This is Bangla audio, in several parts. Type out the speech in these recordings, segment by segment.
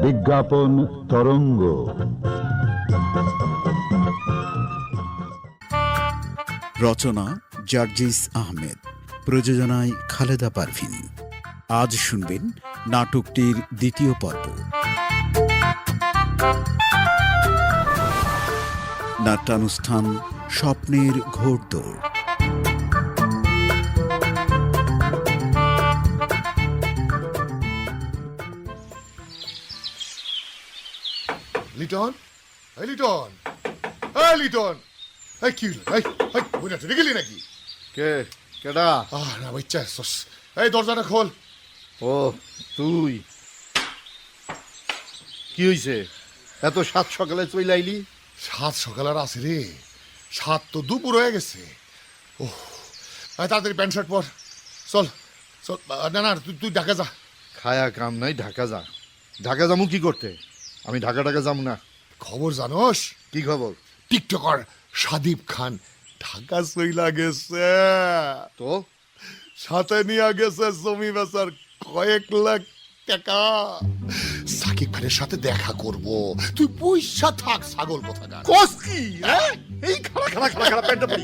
বিজ্ঞাপন তরঙ্গ। রচনা জার্জিস আহমেদ, প্রযোজনায় খালেদা পারভিন। আজ শুনবেন নাটকটির দ্বিতীয় পর্ব। নাট্যানুষ্ঠান স্বপ্নের ঘোড়দৌড়। লিটন, এই লিটন, এই লিটন, এই কি হলো? এই বুঝা চলে গেলি নাকি? কে কেডা? না বাচ্চা, এই দরজাটা খোল। ও তুই, কি হইছে? এত সাত সকালে চলে আইলি? সাত সকাল আর আছে রে, সাত তো দুপুর হয়ে গেছে। ও তাড়াতাড়ি প্যান্ট শার্ট পর, চল চল। না না, তুই ঢাকা যা। খায়া কাম নাই, ঢাকা যা। ঢাকা যামু কি করতে? আমি ঢাকা ঢাকা যাম না। খবর জানোস? কি খবর? টিকটকার সাদিব খান ঢাকা চইলা গেছে। তো সাথে নিয়ে গেছে জমি বেচার কয়েক লাখ টাকা। সাকিব খানের সাথে দেখা করব, তুই পয়সা থাক ছাগল কোথাকার। কোস কি? এই খাড়া খাড়া খাড়া খাড়া প্যান্ট পরি,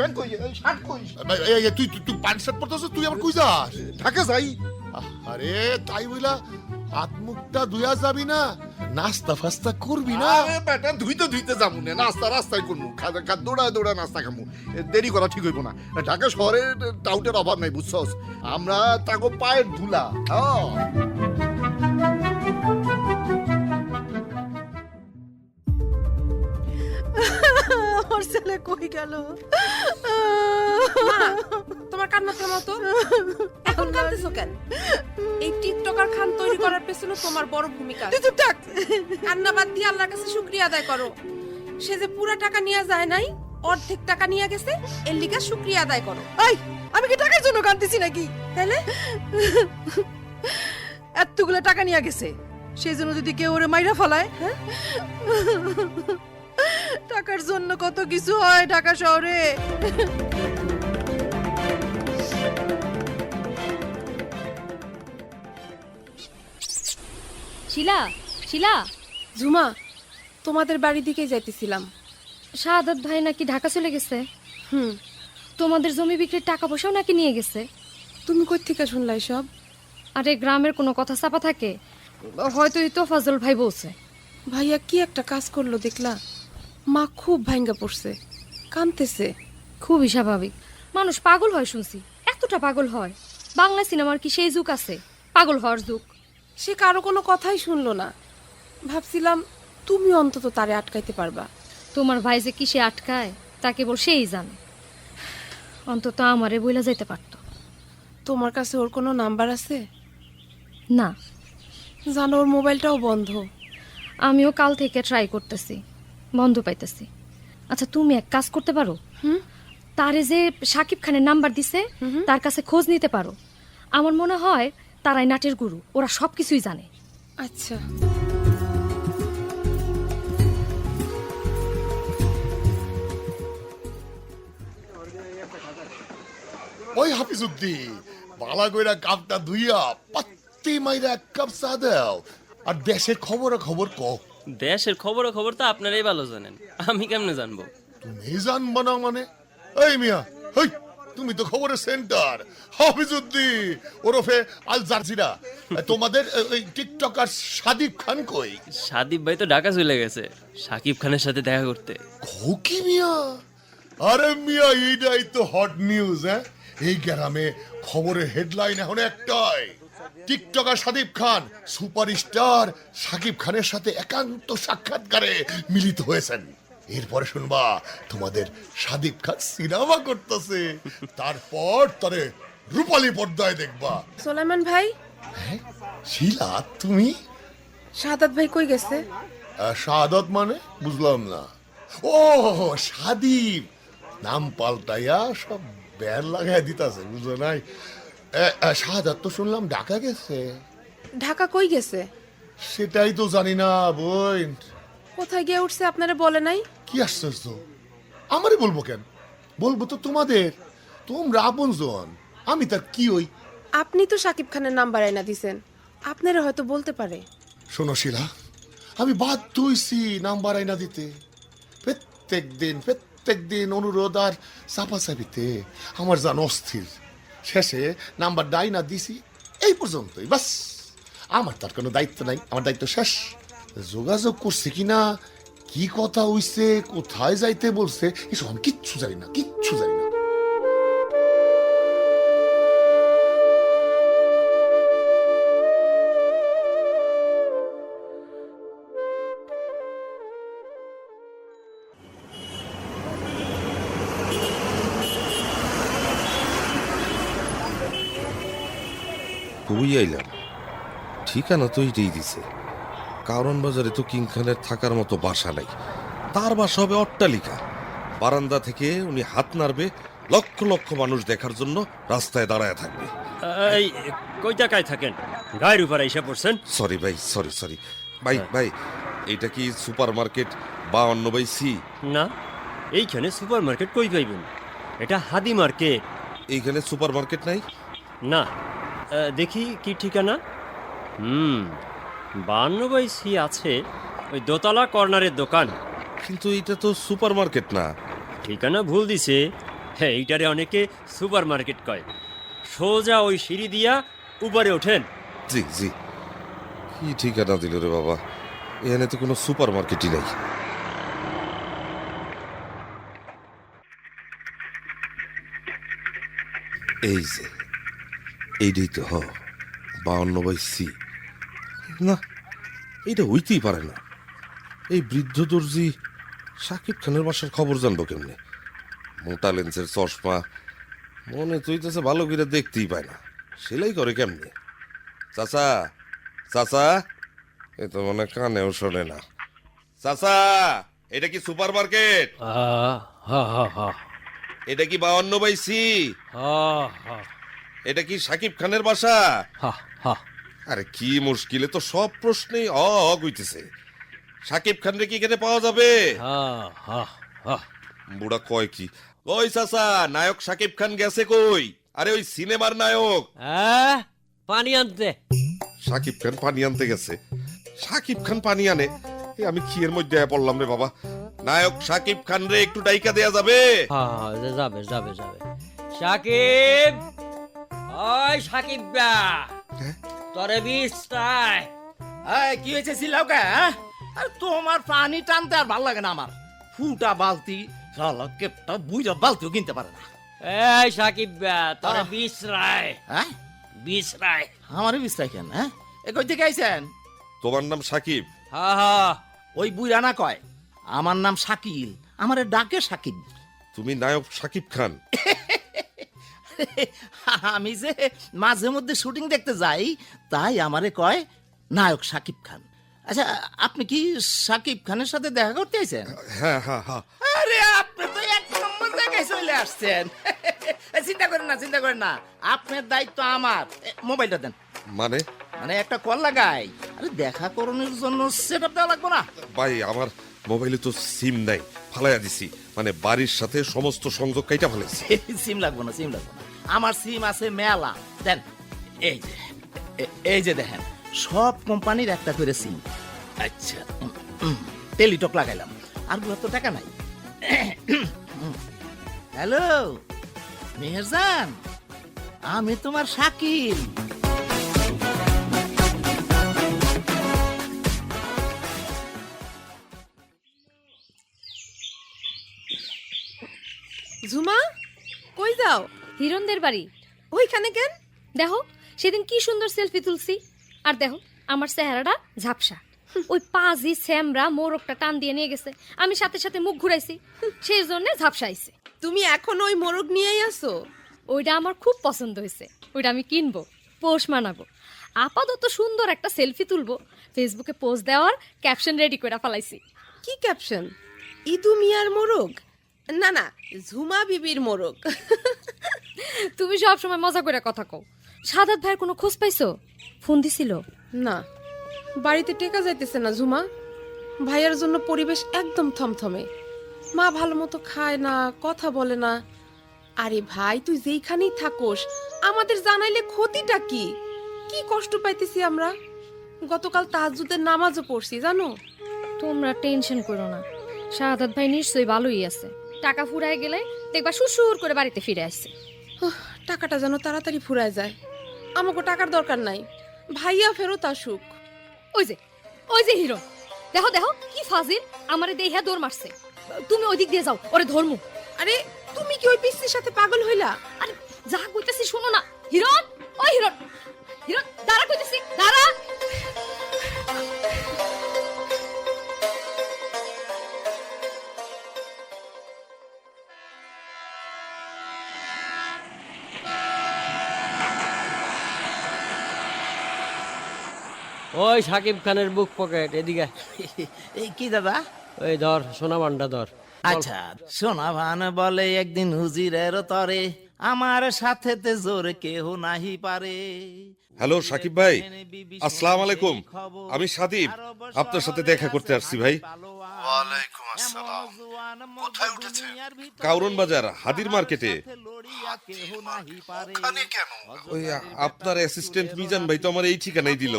প্যান্ট কই, শার্ট কই? তুই প্যান্ট শার্ট পরতেছ, তুই আবার কই যাস? ঢাকা যাই। আরে তাই বইলা হাত মুখটা ধুয়া যাবি না? নাস্তা ফাস্তা করবি না? আরে বেটা, ধুইতে যাবো না, নাস্তা রাস্তায় করবো। দৌড়া দৌড়া নাস্তা খামু। দেরি করা ঠিক হইব না। ঢাকা শহরে টাউটের অভাব নাই, বুঝছস? আমরা তাকে পায়ের ধুলা। আমার ছেলে কই গেল? মা, তোমার কান্না থামাও তো। এখন কাঁদতেছো কেন? এই টিকটকার খান তৈরি করার পেছনে তোমার বড় ভূমিকা। তুই চুপ থাক। কান্না বাদ দিয়ে আল্লাহর কাছে শুকরিয়া আদায় করো। সে যে পুরো টাকা নিয়ে যায় নাই, অর্ধেক টাকা নিয়ে গেছে, এর লিগা শুকরিয়া আদায় করো। এই, আমি কি টাকার জন্য কাঁদতেছি নাকি? তাহলে এতগুলো টাকা নিয়ে গেছে, সেই জন্য যদি কেউ ওরে মাইরা ফেলায়, হ্যাঁ? টাকার জন্য কত কিছু হয় ঢাকা শহরে। শিলা, শিলা। ঝুমা, তোমাদের বাড়ি দিকে যাইতেছিলাম। শাহাদাত ভাই নাকি ঢাকা চলে গেছে। হুম। তোমাদের জমি বিক্রির টাকা পয়সাও নাকি নিয়ে গেছে। তুমি কই থেকে শুনলা সব? আরে গ্রামের কোনো কথা চাপা থাকে, হয়তো এই তো ফজল ভাই বলছে। ভাইয়া কি একটা কাজ করলো দেখলা? মা খুব ভাঙ্গা পড়ছে, কাঁদতেছে। খুবই স্বাভাবিক, মানুষ পাগল হয় শুনছি। এতটা পাগল হয়? বাংলা সিনেমার কি সেই যুগ আছে পাগল হওয়ার যুগ? সে কারো কোনো কথাই শুনলো না। ভাবছিলাম তুমি অন্তত তারে আটকাইতে পারবা। তোমার ভাই যে কিসে আটকায় তা কেবল সেই জানে। অন্তত আমারে বইলা যাইতে পারতো। তোমার কাছে ওর কোনো নাম্বার আছে? না। জানো, ওর মোবাইলটাও বন্ধ। আমিও কাল থেকে ট্রাই করতেছি, বন্ধ পাইতেছি। আচ্ছা, তুমি এক কাজ করতে পারো। তারে যে সাকিব খানের নাম্বার দিছে, তার কাছে খোঁজ নিতে পারো। আমার মনে হয় তারাই নাটের গুরু, ওরা সবকিছুই জানে। আচ্ছা। ওই হাফিজউদ্দিন, বালা কইরা কাপটা ধুইয়া পাত্তি মাইরা এক কাপ চা দাও। আর দেশের খবর ক। দেশের খবর তো আপনারাই ভালো জানেন, আমি কেমনে জানবো? তুমি জানবা না মানে? এই মিয়া, হেই, তুমি তো খবরের সেন্টার। হাফিজউদ্দিন ওরফে আল জাজিরা। তোমাদের ওই টিকটকার সাদিব খান কই? সাদিব ভাই তো ঢাকা চলে গেছে সাকিব খানের সাথে দেখা করতে। কি মিয়া? আরে মিয়া, এইটাই তো হট নিউজ। হ্যাঁ, এই গ্রামে খবরের হেডলাইন এখন একটাই, টিকটকার সাদিব খান সুপারস্টার সাকিব খানের সাথে একান্ত সাক্ষাৎকারে মিলিত হয়েছেন। এরপরে শুনবা তোমাদের সাদিব খান সিনেমা করতেছে, তারপর তারে রূপালী পর্দায় দেখবা। সোলাইমান ভাই। হ্যাঁ শিলা, তুমি? শাহাদাত ভাই কই গেছে? শাহাদাত মানে বুঝলাম না। ও সাদিব, নাম পাল্টাইয়া সব ব্যার লাগাই দিতাছে, বুঝো নাই? শাহাদাত তো শুনলাম ঢাকা গেছে। ঢাকা কই গেছে? সেটাই তো জানি না বোন। কোথায় গিয়ে উঠছে আপনারা বলে নাই? কি আশ্চর্য, আমারই বলবো কেন, বলবো তো তোমাদের, তোমরা আপনজন, আমি তার কি ওই। আপনি তো সাকিব খানের নাম্বার আইনা দিছেন, আপনারা হয়তো বলতে পারে। শোনো শিলা, আমি বাধ্য হইছি নাম্বার আইনা দিতে। প্রত্যেক দিন অনুরোধ আর চাপাচাপিতে আমার জান অস্থির। শেষে নাম্বার ডাইনা দিছি, এই পর্যন্তই বাস। আমার তার কোনো দায়িত্ব নাই, আমার দায়িত্ব শেষ। যোগাযোগ করছে কিনা, কি কথা হইছে, কোথায় যাইতে বলছে, এসব আমি কিচ্ছু জানি না, কিচ্ছু জানি না। কই আইলাম? ঠিকানা তো এইটাই দিছে। কারণ বাজারে তো কিং খানের থাকার মতো বাসা নাই, তার বাসা হবে অট্টালিকা। বারান্দা থেকে উনি হাত নাড়বে, লক্ষ লক্ষ মানুষ দেখার জন্য রাস্তায় দাঁড়ায় থাকবে। এই কই টাকায় থাকেন, গায়ের উপরে এসে পড়ছেন। সরি ভাই, সরি ভাই। ভাই এটা কি সুপার মার্কেট 52/C? না, এইখানে সুপার মার্কেট কই পাইবেন, এটা হাদি মার্কেট। এইখানে সুপার মার্কেট নাই? না, দেখি কি ঠিকানা। 52/C আছে, ওই দোতলা কর্নারের দোকান। কিন্তু এটা তো সুপার মার্কেট না। ঠিকানা ভুল দিছে। হ্যাঁ, এইটারে অনেকে সুপার মার্কেট কয়। সোজা ওই সিঁড়ি দিয়া উপরে ওঠেন। জি কি ঠিকানা দিল রে বাবা, এখানে তো কোনো সুপার মার্কেটই নাই। এই যে এইটাই তো 52/C। না, এইটা হইতেই পারে না। এই বৃদ্ধ দর্জি সাকিব খানের বাসার খবর জানবো কেমনে? মোটা লেন্সের চশমা, মনে তো হইতেছে ভালো করে দেখতেই পায় না, সেলাই করে কেমনে? চাচা এ তো মনে কানেও শোনে না। চাচা, এটা কি সুপার মার্কেট? এটা কি 52/C? এটা কি সাকিব খানের বাসা? আরে কি মুশকিলে তো সব প্রশ্নেই হইতেছে। সাকিব খান রে কি এখানে পাওয়া যাবে? বুড়া কয় কি, ওই চাচা, নায়ক সাকিব খান গেছে কই? আরে ওই সিনেমার নায়ক। পানি আনতে। সাকিব খান পানি আনতে গেছে? সাকিব খান পানি আনে? আমি কি এর মধ্যে পড়লাম রে বাবা। নায়ক সাকিব খান রে একটু ডাইকা দেয়া যাবে? যাবে। সাকিব, ওই সাকিব বা, তোরে বিস্তায়। কি হয়েছে সিলাউকা? আর তোমার পানি টানতে আর ভাল লাগে না আমার। ফুটা বালতি কেপটা বুঝা বালতিও কিনতে পারে না। এই সাকিব বা, তোরে বিশ্রায়। হ্যাঁ, বিশ্রায়। আমারও বিশ্রায় কেন? হ্যাঁ, এ কই থেকে আইছেন? তোমার নাম সাকিব? ওই বুইরা না কয় আমার নাম শাকিল, আমারে ডাকে সাকিব। তুমি নায়ক সাকিব খান? আমি যে মাঝে মধ্যে শুটিং দেখতে যাই, তাই আমারে কয় নায়ক সাকিব খান। আচ্ছা, আপনি কি সাকিব খানের সাথে দেখা করতে আইছেন? হ্যাঁ। আরে আপনি তো এক নম্বর জায়গায় চলে আসছেন। চিন্তা করেন না, আপনার দায়িত্ব আমার। মোবাইলটা দেন। মানে একটা কল লাগাই। আরে দেখা করণের জন্য সেটআপ দেওয়া লাগবে না? ভাই, আমার মোবাইলে তো সিম নাই, ফালাইয়া দিছি। মানে বাড়ির সাথে সমস্ত সংযোগ কাইটা ফেলেছি। সিম লাগবে না। আমার সিম আছে মেলা। দেন, এই যে দেখেন, সব কোম্পানির একটা করে সিম। আচ্ছা, টেলিটক লাগাইলাম। আর তো টাকা নাই। হ্যালো মেহেরজান, আমি তোমার শাকিল। ঝুমা, কই যাও? হিরণদের বাড়ি। ওইখানে কেন? দেখো সেদিন কি সুন্দর সেলফি তুলছি, আর দেখো আমার চেহারাটা ঝাপসা। ওই পাজি স্যামরা মোরগটা টান দিয়ে নিয়ে গেছে, আমি সাথে সাথে মুখ ঘুরাইছি, সেই জন্য ঝাপসাইছে। তুমি এখন ওই মোরগ নিয়েই আসো? ওইটা আমার খুব পছন্দ হয়েছে, ওইটা আমি কিনবো, পোষ মানাবো। আপাতত সুন্দর একটা সেলফি তুলবো, ফেসবুকে পোস্ট দেওয়ার ক্যাপশন রেডি করে ফেলাইছি। কি ক্যাপশন? ইদু মিয়ার মোরগ? না, ঝুমা বিবির মোরগ। তুমি সব সময় মজা করে কথা কও। সাদাত ভাইয়ের কোনো খোঁজ পাইছো? ফোন দিছিল? না, বাড়িতে টেকা যাইতেছে না ঝুমা। ভাইয়ের জন্য পরিবেশ একদম থমথমে। মা ভালো মতো খায় না, কথা বলে না। আরে ভাই, তুই যেইখানেই থাকোস আমাদের জানাইলে ক্ষতিটা কি? কি কষ্ট পাইতেছি আমরা। গতকাল তাহাজ্জুদের নামাজও পড়ছি জানো। তোমরা টেনশন করো না, শাহাদাত ভাই নিশ্চয়ই ভালোই আছে। টাকা ফুরায় গেলে দেখবা সুসুর করে বাড়িতে ফিরে আসছে। টাকাটা যেন তাড়াতাড়ি ফুরায় যায়। আমাকে টাকার দরকার নাই, ভাইয়া ফেরত আসুক। ওই যে হিরো, দেখো দেখো কি ফাজিল, আমারে দেইহা দৌড় মারছে। তুমি ওই দিক দিয়ে যাও, ওরে ধর্মু। আরে তুমি কি ওই পিস্তির সাথে পাগল হইলা? আরে যা কইতাছি শোনো না। হিরণ, ওই হিরণ, হিরণ দাঁড়া কইতাছি, দাঁড়া। ওই সাকিব খানের বুক পকেট, এদিকে। এই কি দাদা? ওই ধর সোনা বান্ডা ধর। আচ্ছা, সোনা ভান বলে একদিন হুজিরের তরে, আমার সাথেতে জোর কেহ নাহি পারে। হ্যালো সাকিব ভাই, আসসালামু আলাইকুম। আমি সাদিব, আপনার সাথে দেখা করতে আসছি ভাই। ওয়ালাইকুম আসসালাম। কোথায় উঠেছেন? কাউরন বাজার হাদির মার্কেটে। ওখানে কেন? ওই আপনার অ্যাসিস্ট্যান্ট মিজান ভাই তো আমার এই ঠিকানাই দিল।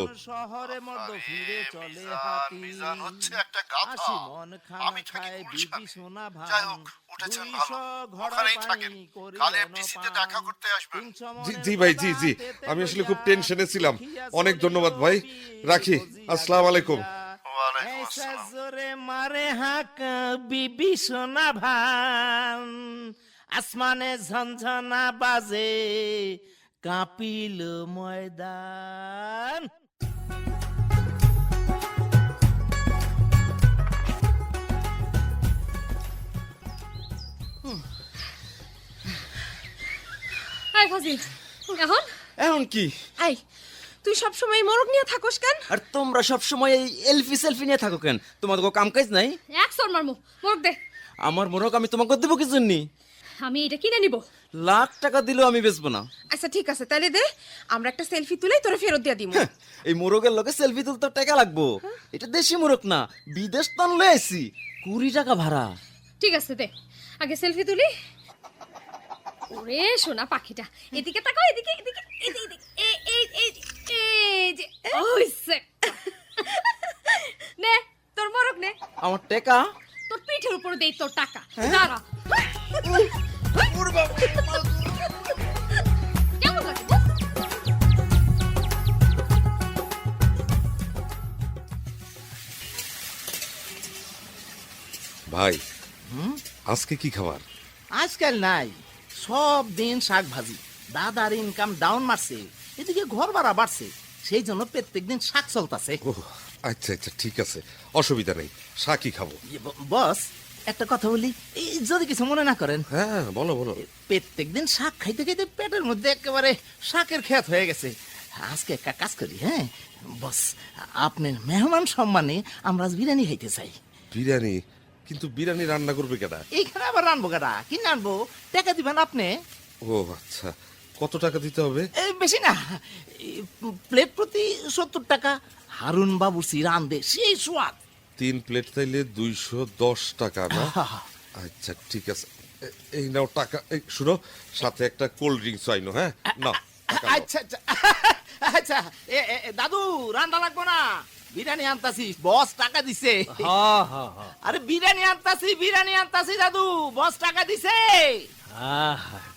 মিজান হচ্ছে একটা গাধা। আমি থাকি গুলশানে। যাই হোক, উঠেছেন ভালো। ওখানেই থাকেন। কাল এফডিসিতে দেখা করতে আসবেন। জি ভাই, জি। আমি আসলে খুব টেনশনে ছিলাম। অনেক ধন্যবাদ ভাই, রাখি। আসসালামু আলাইকুম। ওয়ালাইকুম আসসালাম। জোরে মারে হাক বিবি সোনা ভান, আসমানে ঝনঝনা বাজে, কাঁপিল ময়দান। আয় ফাজিল, এখন এখন কি? এই তুই সব সময় মোরগ নিয়ে থাকোস কেন? আর তোমরা সব সময় এই এলফি সেলফি নিয়ে থাকো কেন? তোমাদের কোনো কাম কাজ নাই? এক সর মারমু, মোরগ দে। আমার মোরগ আমি তোমাকে দেবো কি জন্যে? আমি এটা কিনে নিব। লাখ টাকা দিলেও আমি বেচবো না। আচ্ছা ঠিক আছে, তাহলে দে, আমরা একটা সেলফি তুলেই তোরে ফেরত দিয়া দিব। এই মোরগের লোকে সেলফি তুলতে টাকা লাগবো। এটা দেশি মোরগ না, বিদেশ তন লয়ে আইছি, 20 টাকা ভাড়া। ঠিক আছে দে, আগে সেলফি তুলি। ওরে সোনা পাখিটা, এদিকে তাকাও, এদিকে এদিকে এদিকে, এই যে ওইছে। নে তোর মোরগ নে। আমার টাকা তোর পিঠের উপর দেই তোর টাকা। দাঁড়া। কেমন লাগে বল? ভাই, আজকে কি খাবার? আজকাল নাই, সব দিন শাক ভাজি। দাদার ইনকাম ডাউন মারছে, এদিকে ঘর ভাড়া বাড়ছে, সেই জন্য প্রত্যেকদিন শাক চলতেছে। ও আচ্ছা, ঠিক আছে, অসুবিধা নেই, শাকই খাবো। বস, একটা কথা বলি, এই যদি কিছু মনে না করেন। হ্যাঁ বলো। প্রত্যেকদিন শাক খাইতে খাইতে পেটের মধ্যে একেবারে শাকের খেত হয়ে গেছে। আজকে একটা কাজ করি, হ্যাঁ বস, আপনার মেহমান সম্মানে আমরা আজ বিরিয়ানি খাইতে চাই। বিরিয়ানি? কিন্তু বিরিয়ানি রান্না করবে কেডা? এইখানে আবার রানবো কেডা? কিনে আনবো, টাকা দিবেন আপনি। ও আচ্ছা, কত টাকা দিতে হবে? বেশি না, প্লেট প্রতি 70 টাকা। হারুন বাবুর্চি রান্দে সেই সোয়াদ। 3 প্লেট তাইলে 210 টাকা না? আচ্ছা ঠিক আছে, এই নাও টাকা। এই শুনো, সাথে একটা কোল্ড ড্রিঙ্কস আইনো। হ্যাঁ না, আচ্ছা আচ্ছা, দাদু রান্না লাগবো না, বিরিয়ানি আনতাছি, বস টাকা দিছে। আরে বিরিয়ানি আনতাছি দাদু, বস টাকা দিছে।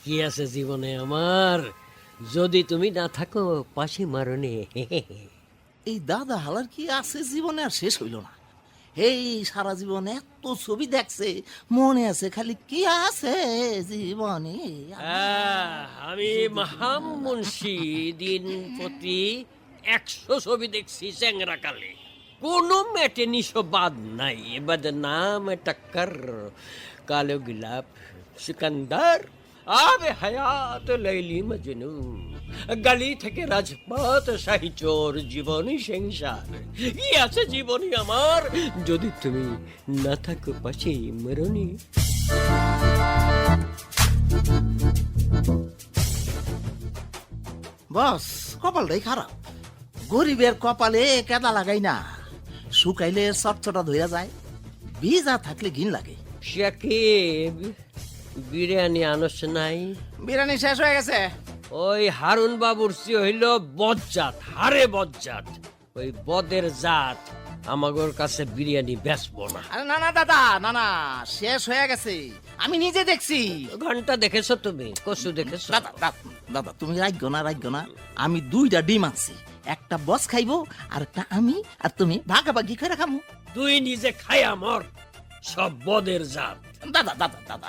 কি আছে জীবনে আমার, যদি তুমি না থাকো পাশে মারনে। এই দাদা হালার কি আছে জীবনে, আর শেষ হইল না। এই সারা জীবন এত ছবি দেখছে, মনে আছে খালি কি আছে জীবনে। আমি মাহাম মুন্সি, দিন প্রতি 100 ছবি দেখছি চ্যাংরা কালে, কোনো মেটে নিশো বাদ নাই। এবার নাম টক্কর, কালো গোলাপ, সিকান্দার, আবে হায়াত, লাইলি মজনু, গলি থেকে রাজপথ, শাহী চোর, জীবনী সংসার। কি আছে জীবনী আমার, যদি তুমি না থাকো পাশে মরণি। বস, কপালটাই খারাপ। গরিবের কপালে কেদা লাগাই না, শুকাইলে চটচটা ধইয়া যায়, ভিজা থাকলে ঘিন লাগে। সাকিব, বিরিয়ানি আনস নাই? বিরিয়ানি শেষ হয়ে গেছে। ওই হারুন বাবুর চি হইল বজ্জাত, হারে বজ্জাত। ওই বদের জাত আমাগোর কাছে বিরিয়ানি বেচবো না। আরে না না দাদা, না না, শেষ হয়ে গেছে, আমি নিজে দেখছি। ঘন্টা দেখেছো তুমি? কসু দেখেছো? দাদা দাদা, তুমি রাখো না, আমি 2টা ডিম আনছি, একটা বস খাইবো আর একটা আমি আর তুমি ভাগাভাগি করে খামু। তুই নিজে খাই আমর, সব বদের জাত। দাদা দাদা দাদা,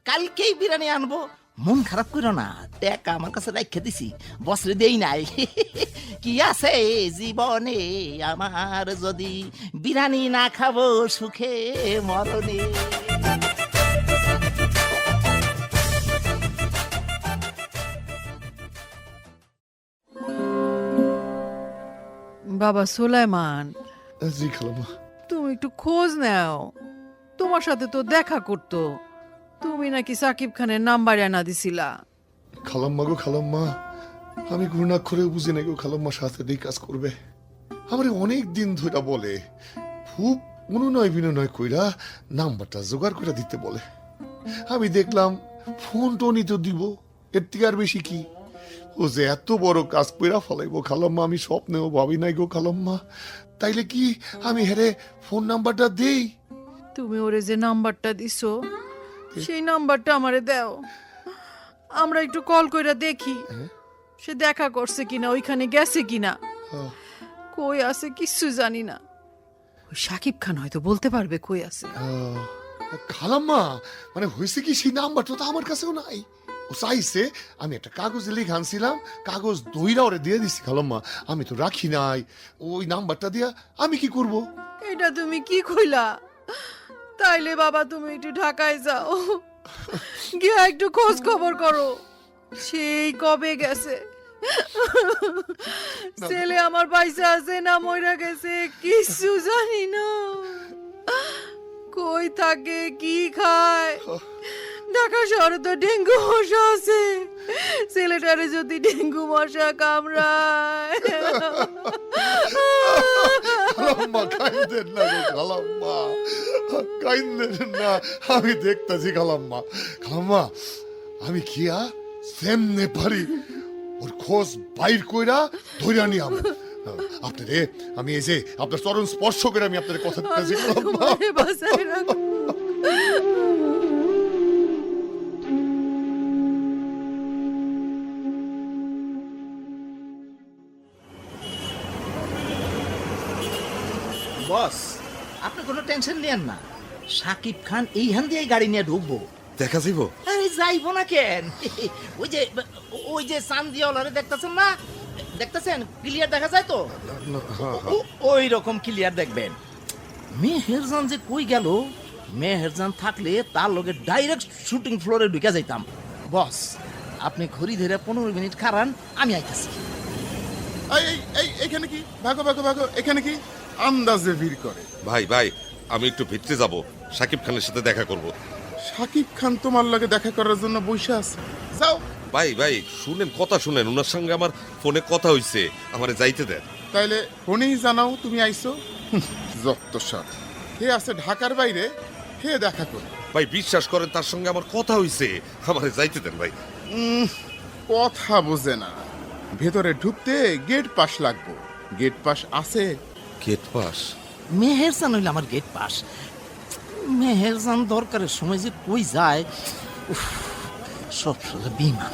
কালকেই বিরিয়ানি আনবো, মন খারাপ করো না, টাকা আমার কাছে রেখে দিছি, বসরে দেই নাই। কি আছে জীবনে আমার যদি বিরিয়ানি না খাবো সুখে মরণে। বাবা সুলাইমান, জি খালাম্মা। তুমি একটু খোঁজ নাও, তোমার সাথে তো দেখা করতো। তুমি নাকি সাকিব খানের নাম্বার এনা দিছিলা। খালাম্মা গো খালাম্মা, আমি ঘূর্ণাক্ষরে বুঝি না গো খালাম্মা সাথে দিয়ে কাজ করবে। আমার অনেক দিন ধরে বলে, খুব অনুনয় বিনয় কইরা নাম্বারটা জোগাড় করে দিতে বলে। আমি দেখলাম ফোন টোনই তো দিব, এর থেকে আর বেশি কি। ও যে এত বড় কাজ কইরা ফলাইবো খালাম্মা, আমি স্বপ্নেও ভাবি নাই গো খালাম্মা। তাইলে কি আমি হেরে ফোন নাম্বারটা দেই? তুমি ওরে যে নাম্বারটা দিছো, সেই নাম্বারটা আমারে দাও, আমরা একটু কল কইরা দেখি সে দেখা করছে কিনা, ওইখানে গেছে কিনা। কই আছে কিচ্ছু জানি না। ওই সাকিব খান হয়তো বলতে পারবে কই আছে। খালাম্মা মানে হয়েছে কি, সেই নাম্বারটা তো আমার কাছেও নাই। ও চাইছে আমি একটা কাগজে লিখে আনছিলাম, কাগজ দইরা ওরে দিয়ে দিছি খালাম্মা, আমি তো রাখি নাই। ওই নাম্বারটা দিয়া আমি কি করব? এটা তুমি কি কইলা? তাইলে বাবা তুমি একটু ঢাকায় যাও, গিয়া একটু খোঁজ খবর করো, সেই কবে গেছে। ছেলে আমার পয়সা আছে না মইরা গেছে কিছু জানি না। কই থাকে, কি খায়। ঢাকা শহরে তো ডেঙ্গু মশা আছে, ছেলেটারে যদি ডেঙ্গু মশা কামড়ায়। খালাম্মা কাইন্দেন না গো খালাম্মা, কাইন্দেন না, আমি দেখতাছি খালাম্মা। খালাম্মা আমি কিয়া সেমনে পারি ওর খোঁজ বাইর কইরা ধইরা নিয়ে আমি আপনারে, আমি এই যে আপনার চরণ স্পর্শ করে আমি আপনার কথা দিতেছি খালাম্মা। তোমারে বাঁচায় রাখো। বস, আপনি কোনো টেনশন নেন না, সাকিব খান এইখান দিয়ে গাড়ি নিয়ে ঢুকবো। দেখা যাইব? আরে যাইবো না কেন? ওই যে চান্দিয়াওয়ালারে দেখতেছেন না, দেখতেছেন ক্লিয়ার দেখা যায় তো? ওই রকম ক্লিয়ার দেখবেন। মেহেরজান যে কই গেল, মেহেরজান থাকলে তার লগে ডাইরেক্ট শুটিং ফ্লোরে ঢুকে যাইতাম। বস আপনি ঘড়ি ধরে 15 মিনিট খারান, আমি আইতাছি। এখানে কি ভাগো ভাগো ভাগো, এখানে কি আন্দাজে ভিড় করে? ভাই ভাই, আমি একটু ভিতরে যাব, সাকিব খানের সাথে দেখা করব। সাকিব খান তোমার লাগে দেখা করার জন্য বসে আছে, যাও। ভাই ভাই শুনেন, কথা শুনেন, ওনার সঙ্গে আমার ফোনে কথা হইছে, আমারে যাইতে দেন। তাইলে ফোনেই জানাও তুমি আইছো। যত সব, হে আছে ঢাকার বাইরে, হে দেখা করো। ভাই বিশ্বাস করেন, তার সঙ্গে আমার কথা হইছে, আমারে যাইতে দেন ভাই। কথা বোঝে না, ভেতরে ঢুকতে গেট পাস লাগবো। গেট পাস আছে? Gate pass? মেহেরজান হইলে আমার গেট পাস। মেহেরজান দরকারের সময় যে কই যায়, উফ, সব সাথে বিমান।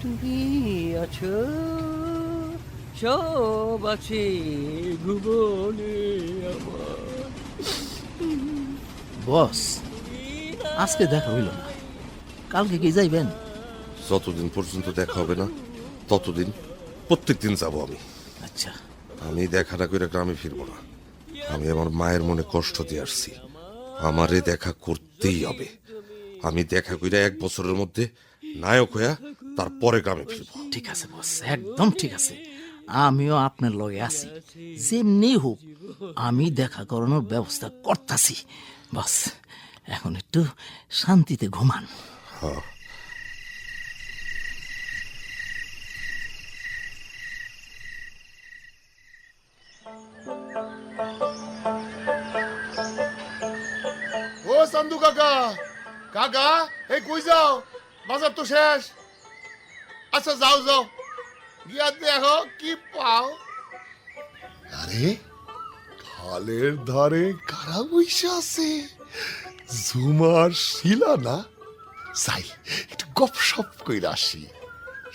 তুমি আছো, সব আছে ভুবনে আমার। বস আজকে দেখা হইল না, কালকে কি যাইবেন? যতদিন পর্যন্ত দেখা হবে না ততদিন প্রত্যেকদিন যাব আমি। আচ্ছা, আমি দেখা না করে গ্রামে ফিরবো না। আমি আমার মায়ের মনে কষ্ট দিয়ে আসছি, আমারে দেখা করতেই হবে। আমি দেখা কইরা 1 বছরের মধ্যে নায়ক হইয়া তারপরে গ্রামে ফিরবো। ঠিক আছে বস, একদম ঠিক আছে, আমিও আপনার লগে আছি। যেমনি হোক আমি দেখা করানোর ব্যবস্থা করতেছি। বস এখন একটু শান্তিতে ঘুমান। ও চান্দু কাকা, কাকা এই কই যাও? বাজার তো শেষ। আচ্ছা যাও যাও, গিয়া দেখো কি পাও। আরে খালের ধারে কারা বইসা আছে? ঝুমার শিলা না? যাই একটু গপসপ কইরা আসি।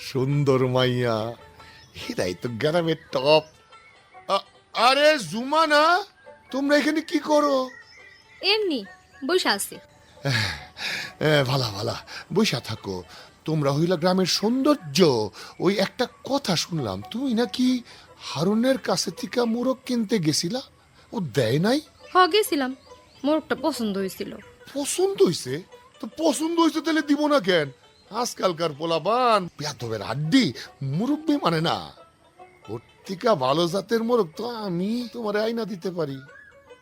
সুন্দর মাইয়া, এরাই তো গ্রামের টপ। আরে ঝুমা না, তোমরা এখানে কি করো? এমনি বসে আছি। ভালা ভালা বইসা থাকো। তোমরা হইলা গ্রামের সৌন্দর্য। ওই একটা কথা শুনলাম, তুমি নাকি হারুনের কাছে থেকে মোরগ কিনতে গেছিলা, ও দেয় নাই? গেছিলাম, মোরগটা পছন্দ হয়েছিল। পছন্দ হইছে? তো পছন্দ হইছে তাহলে দিব না কেন? আজকালকার পোলাবান বেয়াদবের আড্ডি, মুরব্বি মানে না। ওর থেকে ভালো জাতের মোরগ তো আমি তোমার আইনা দিতে পারি।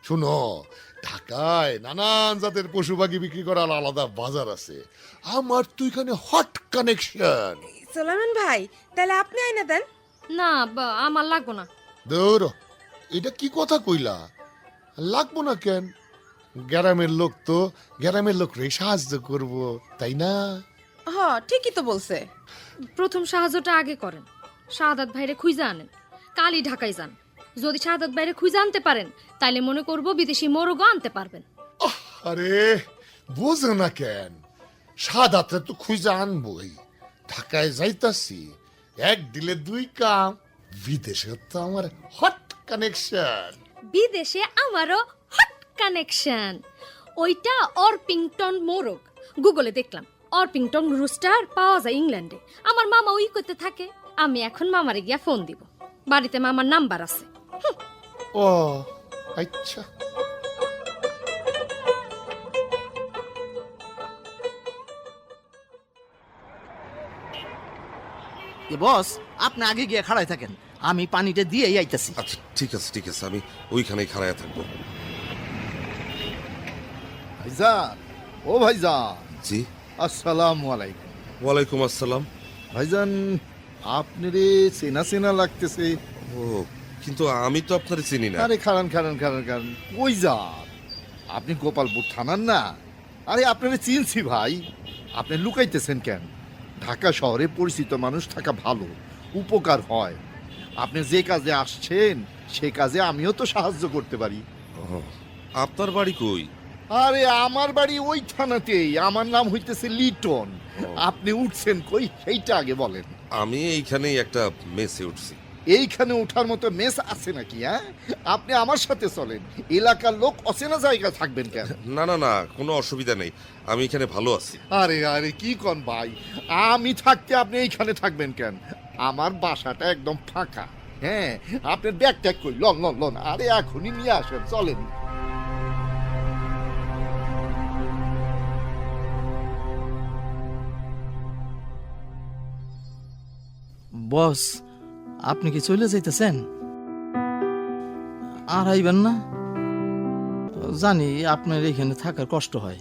শুনো, ঢাকায় নানান জাতের পশু পাখি বিক্রি করার আলাদা বাজার আছে। আমার তো এখানে হট কানেকশন। সোলাইমান ভাই, তাহলে আপনি আইনা দেন। না আমার লাগবো না। দৌড়, এটা কি কথা কইলা? লাগবো না কেন? গ্রামের লোক তো গ্রামের লোক রে সাহায্য করব, তাই না? হ, ঠিকই তো বলছে। প্রথম সাহায্যটা আগে করেন, শাহাদাত ভাইরে খুঁজে আনেন। কালই ঢাকায় যান। যদি শাহাদাত ভাইরে খুঁজে আনতে পারেন, তাইলে মনে করব বিদেশি মোরগও আনতে পারবেন। আরে বোঝো না কেন? সাদাতে তো খুঁজে আনবই। ঢাকায় যাইতাছি, এক দিলে দুই কাম। বিদেশে তো আমার হট কানেকশন। বিদেশে আমারও হট কানেকশন। ওইটা অরপিংটন মোরগ। গুগলে দেখলাম অরপিংটন রুস্টার পাওয়া যায় ইংল্যান্ডে। আমার মামা ওই করতে থাকে। আমি এখন মামারে গিয়া ফোন দিব। বাড়িতে মামার নাম্বার আছে। ও আচ্ছা। বস, আপনি আগে গিয়ে খাড়াই থাকেন, আমি পানিটা দিয়ে আইতাছি। আচ্ছা ঠিক আছে ঠিক আছে, আমি ওইখানেই খাড়ায় থাকবো। ভাইজান, ও ভাইজান, জি। আসসালামু আলাইকুম। ওয়ালাইকুম আসসালাম। ভাইজান, আপনারে চেনা চেনা লাগতেছে। ও, কিন্তু আমি তো আপনার চিনি না। আরে খারান খারান খারান খারান, কই যান? আপনি গোপালপুর থানার না? আরে আপনারে চিনছি ভাই। আপনি লুকাইতেছেন কেন? ঢাকা শহরে পরিচিত মানুষ থাকা ভালো, উপকার হয়। আপনি যে কাজে আসছেন সে কাজে আমিও তো সাহায্য করতে পারি। ও, আপনার বাড়ি কই? আরে আমার বাড়ি ওই থানাতেই। আমার নাম হইতেছে লিটন। আপনি উঠছেন কই সেইটা আগে বলেন। আমি এইখানেই একটা মেসে উঠছি। এইখানে ওঠার মতো মেস আছে নাকি? হ্যাঁ, আপনি আমার সাথে চলেন। এলাকার লোক অচেনা জায়গায় থাকবেন কেন? না না না, কোনো অসুবিধা নেই, আমি এখানে ভালো আছি। আরে আরে কি কন ভাই, আমি থাকতে আপনি এইখানে থাকবেন কেন? আমার বাসাটা একদম ফাঁকা। হ্যাঁ, আপনার ব্যাগ ট্যাগ কই, লন লন লন। আরে এখনই নিয়ে আসেন, চলেন। বস, আপনি কি চলে যাইতেছেন? আর আইবেন না? জানি আপনার এখানে থাকার কষ্ট হয়।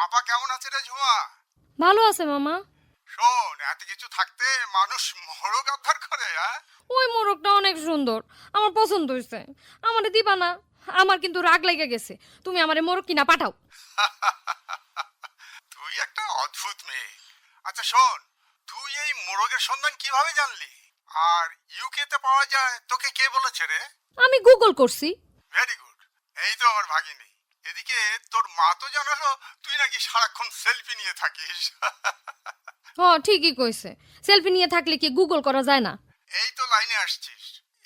আপা কেমন আছে রে ঝুমা? ভালো আছে মামা। শোন, এত কিছু থাকতে মানুষ মোরগ উদ্ধার করে? হ্যাঁ, ওই মোরগটা অনেক সুন্দর, আমার পছন্দ হয়েছে। আমারে দিবা না? আমার কিন্তু রাগ লেগে গেছে। তুমি আমারে মোরগ কিনা পাঠাও। তুই একটা অদ্ভুত মেয়ে। আচ্ছা শোন, তুই এই মোরগের সন্ধান কিভাবে জানলি? আর ইউকে তে পাওয়া যায় তোকে কে বলেছে রে? আমি গুগল করছি। Very good. এই তো আমার ভাগিনী। এদিকে তোর মা তো জানালো তুই নাকি সারাক্ষণ সেলফি নিয়ে থাকিস। ঠিকই কইছে। সেলফি নিয়ে থাকলে কি গুগল করা যায় না? এই তো লাইনে আসছিস।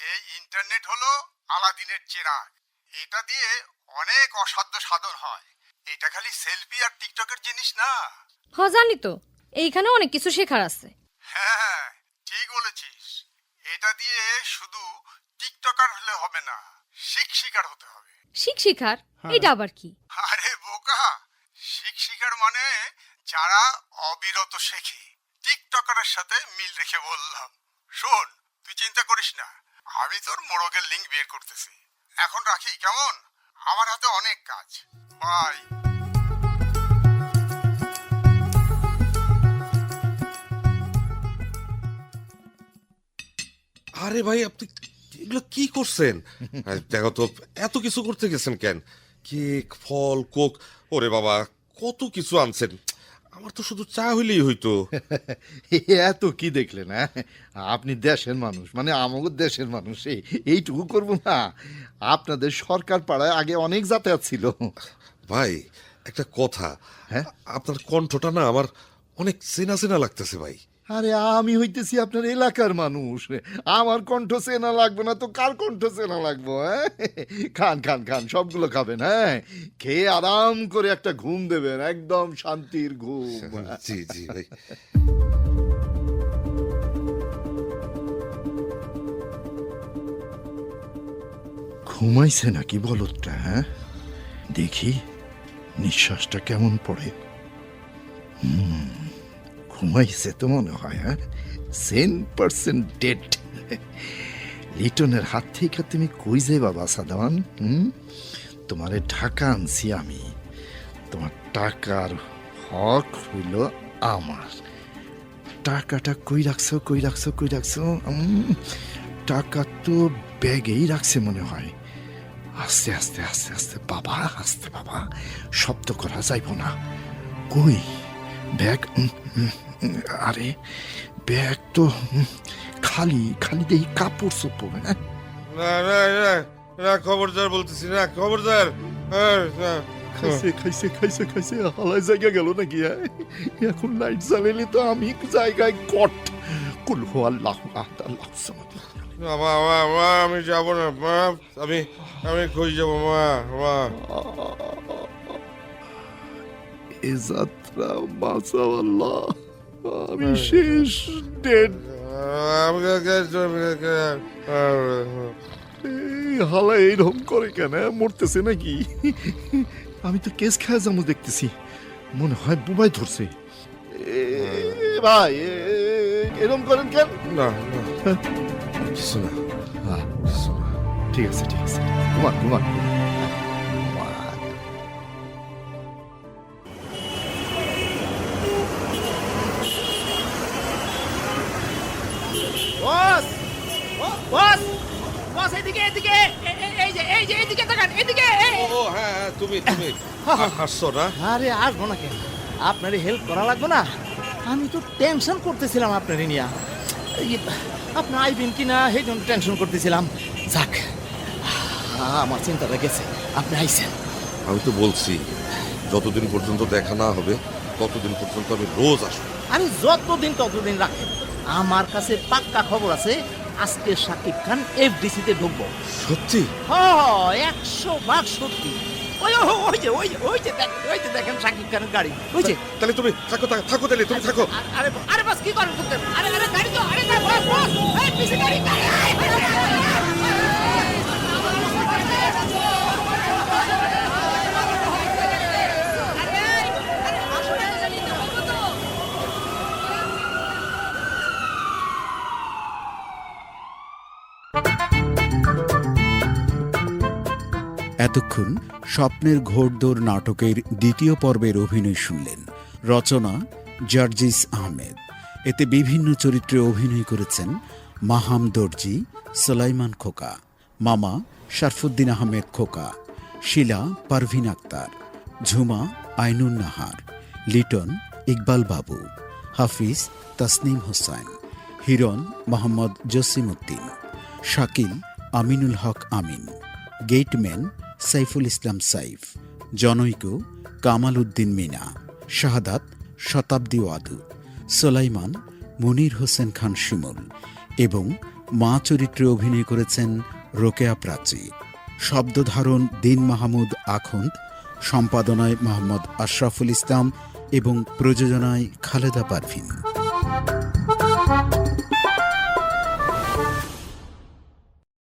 এই ইন্টারনেট হলো আলাদিনের চেরাগ। এটা দিয়ে অনেক অসাধ্য সাধন হয়। এটা খালি সেলফি আর টিকটকের জিনিস না। জানি তো, এইখানে অনেক কিছু শেখার আছে। হ্যাঁ, ঠিক বলেছিস। এটা দিয়ে শুধু টিকটকার হলে হবে না, শিক্ষিকার হতে হবে। শিক্ষিকার? এটা আবার কি? আরে বোকা, শিক্ষিকার মানে যারা অবিরত শেখে। টিকটকারের সাথে মিল রেখে বললাম। শোন, তুই চিন্তা করিস না, আমি তোর মোড়কের লিঙ্ক বের করতেছি। এখন রাখি কেমন? আমার হাতে অনেক কাজ। বাই। আরে ভাই, আপনি এগুলো কি করছেন? দেখো তো, এত কিছু করতে গেছেন কেন? কেক, ফল, কোক, ওরে বাবা কত কিছু আনছেন। আমার তো শুধু চা হইলেই হইতো। এত কি দেখলেন? হ্যাঁ, আপনি দেশের মানুষ, মানে আমাদের দেশের মানুষ, এইটুকু করবো না? আপনাদের সরকার পাড়ায় আগে অনেক যাতায়াত ছিল। ভাই একটা কথা, হ্যাঁ? আপনার কণ্ঠটা না আমার অনেক চেনা চেনা লাগতেছে ভাই। আরে আমি হইতেছি আপনার এলাকার মানুষ, আমার কণ্ঠ চেনা লাগবে না তো কার কণ্ঠ চেনা লাগবো? হ্যাঁ, খান খান খান, সবগুলো খাবেন। হ্যাঁ, খেয়ে আরাম করে একটা ঘুম দেবেন, একদম শান্তির ঘুম। জি জি ভাই। ঘুমাইছে নাকি বলদটা? হ্যাঁ, দেখি নিঃশ্বাসটা কেমন পড়ে। ঘুমাইছে তো মনে হয়। হ্যাঁ, 100% ডেড। লিটনের হাত থেকে তুমি কই যে বাবা সাদামান? তোমারে ঢাকা আনছি আমি, তোমার টাকার হক হইল আমার। টাকাটা কই রাখছো, কই রাখছো, কই রাখছো? টাকা তো ব্যাগেই রাখছে মনে হয়। আস্তে আস্তে আস্তে আস্তে বাবা, আস্তে বাবা, শব্দ করা যাইব না। কই ব্যাগ? আরে ব্যাগ তো খালি, খালি দেই কাপড় চোপড়। হ্যাঁ, না না না না, খবরদার বলতেছি না, খবরদার। খাইছে খাইছে খাইছে খাইছে, হালায় জায়গা গেল নাকি? এখন লাইট জ্বালাইলে তো আমি জায়গায় কট। কুল হু আল্লাহু আহাদ আল্লাহু সামাদ। মা মা মা, আমি যাবো না মা, আমি আমি কই যাবো মা? মা, এ যাত্রা বাঁচাও আল্লাহ, আমি শেষ, ডেড। হালা এইরকম করে কেন? মরতেছে নাকি? আমি তো কেস খায় যাবো দেখতেছি, মনে হয় বুবাই ধরছে। ভাই এরকম করেন কেন? না না, কিছু না, কিছু না। ঠিক আছে ঠিক আছে, ঘুমান ঘুমান। বস বস বস, এদিকে এদিকে, এই যে এই যে এদিকে তাকান, এদিকে। ও হ্যাঁ হ্যাঁ, তুমি তুমি হাসছো না? আরে আসবো না কেন? আপনারই হেল্প করা লাগবে না? আমি তো টেনশন করতেছিলাম আপনারই নিয়া, আপনি আইবেন কিনা সেই জন্য টেনশন করতেছিলাম। যাক, আমার চিন্তাটা গেছে, আপনি আইছেন। আমি তো বলছি, যতদিন পর্যন্ত দেখা না হবে ততদিন পর্যন্ত আমি রোজ আসবো। আরে যতদিন ততদিন রাখেন, আমার কাছে পাক্কা খবর আছে, আজকে শাকিব খান এফডিসিতে ঢুকবো। সত্যি? হ্যাঁ, 100% সত্যি। ওই ওই যে ওই ওই যে দেখেন, ওই যে দেখেন শাকিব খানের গাড়ি, ওই যে। তাহলে তুমি থাকো, থাকো তাহলে তুমি থাকো। আরে আরে বাস, কি করেন? আরে আরে গাড়ি তো, আরে বস বস, এই পিছে গাড়ি, এতক্ষণ স্বপ্নের ঘোড়দৌড় নাটকের দ্বিতীয় পর্বের অভিনয় শুনলেন। রচনা জার্জিস আহমেদ। এতে বিভিন্ন চরিত্রে অভিনয় করেছেন মাহাম দর্জি, সোলাইমান খোকা, মামা শরফুদ্দিন আহমেদ খোকা, শিলা পারভিন আক্তার, ঝুমা আইনুন নাহার, লিটন ইকবাল বাবু, হাফিজ তাসনিম হোসাইন, হিরণ মোহাম্মদ জসিমউদ্দিন, শাকিল আমিনুল হক আমিন, গেটম্যান সাইফুল ইসলাম সাইফ, জনৈক কামাল উদ্দিন মিনা, শাহাদাত শতাব্দী ওয়াদু, সোলাইমান মুনির হোসেন খান শিমুল এবং মা চরিত্রে অভিনয় করেছেন রোকেয়া প্রাচী। শব্দধারণ দিন মাহমুদ আখন্দ, সম্পাদনায় মোহাম্মদ আশরাফুল ইসলাম এবং প্রযোজনায় খালেদা পারভিন।